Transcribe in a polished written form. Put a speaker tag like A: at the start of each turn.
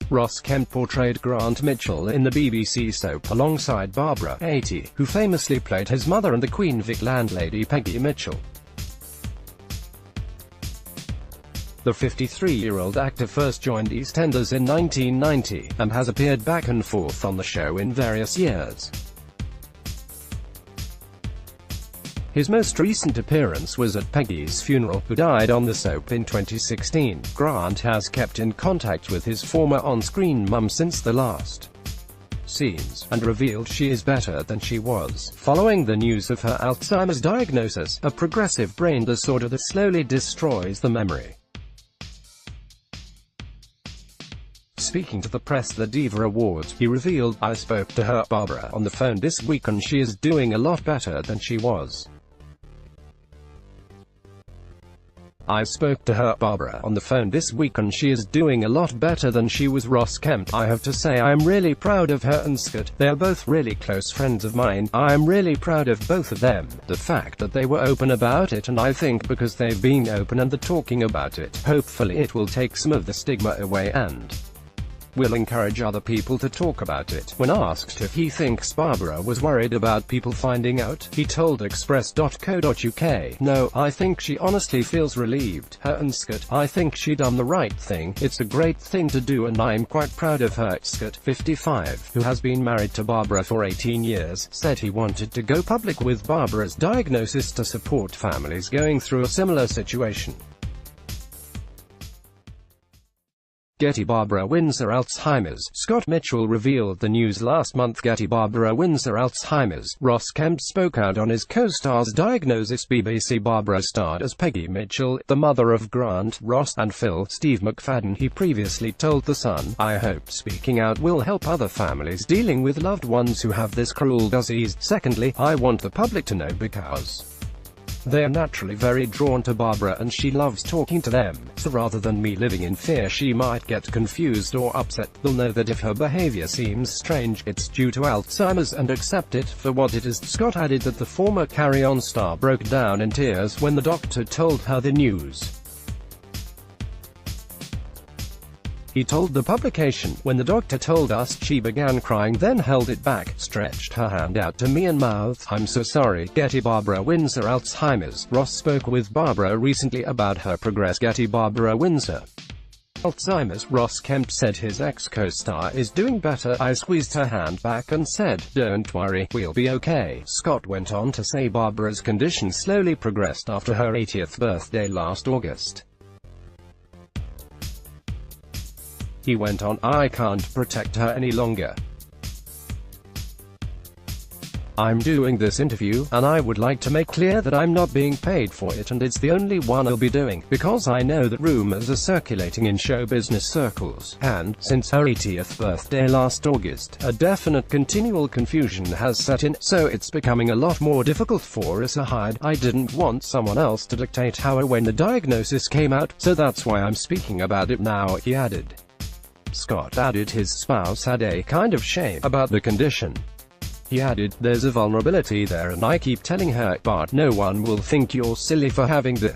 A: Ross Kemp portrayed Grant Mitchell in the BBC soap alongside Barbara, 80, who famously played his mother and the Queen Vic landlady Peggy Mitchell. The 53-year-old actor first joined EastEnders in 1990, and has appeared back and forth on the show in various years. His most recent appearance was at Peggy's funeral, who died on the soap in 2016. Grant has kept in contact with his former on-screen mum since the last scenes, and revealed she is better than she was, following the news of her Alzheimer's diagnosis, a progressive brain disorder that slowly destroys the memory. Speaking to the press at the Diva Awards, he revealed, "I spoke to her, Barbara, on the phone this week and she is doing a lot better than she was. I spoke to her, Barbara, on the phone this week and she is doing a lot better than she was." Ross Kemp: "I have to say I am really proud of her and Scott. They are both really close friends of mine. I am really proud of both of them. The fact that they were open about it, and I think because they've been open and they're talking about it, hopefully it will take some of the stigma away and will encourage other people to talk about it." When asked if he thinks Barbara was worried about people finding out, he told Express.co.uk, "No, I think she honestly feels relieved. Her and Scott, I think she done the right thing. It's a great thing to do and I'm quite proud of her." Scott, 55, who has been married to Barbara for 18 years, said he wanted to go public with Barbara's diagnosis to support families going through a similar situation. Getty: Barbara Windsor Alzheimer's. Scott Mitchell revealed the news last month. Getty: Barbara Windsor Alzheimer's. Ross Kemp spoke out on his co-star's diagnosis. BBC: Barbara starred as Peggy Mitchell, the mother of Grant, Ross, and Phil. Steve McFadden. He previously told The Sun, "I hope speaking out will help other families dealing with loved ones who have this cruel disease. Secondly, I want the public to know because they are naturally very drawn to Barbara and she loves talking to them, so rather than me living in fear she might get confused or upset, they'll know that if her behavior seems strange, it's due to Alzheimer's and accept it for what it is." Scott added that the former Carry On star broke down in tears when the doctor told her the news. He told the publication, "When the doctor told us, she began crying, then held it back, stretched her hand out to me and mouthed, 'I'm so sorry.'" Getty: Barbara Windsor Alzheimer's. Ross spoke with Barbara recently about her progress. Getty: Barbara Windsor Alzheimer's. Ross Kemp said his ex-co-star is doing better. "I squeezed her hand back and said, 'Don't worry, we'll be okay.'" Scott went on to say Barbara's condition slowly progressed after her 80th birthday last August. He went on, "I can't protect her any longer. I'm doing this interview, and I would like to make clear that I'm not being paid for it and it's the only one I'll be doing, because I know that rumors are circulating in show business circles, and, since her 80th birthday last August, a definite continual confusion has set in, so it's becoming a lot more difficult for us to hide. I didn't want someone else to dictate how or when the diagnosis came out, so that's why I'm speaking about it now," he added. Scott added his spouse had a kind of shame about the condition. He added, "There's a vulnerability there and I keep telling her, but no one will think you're silly for having this.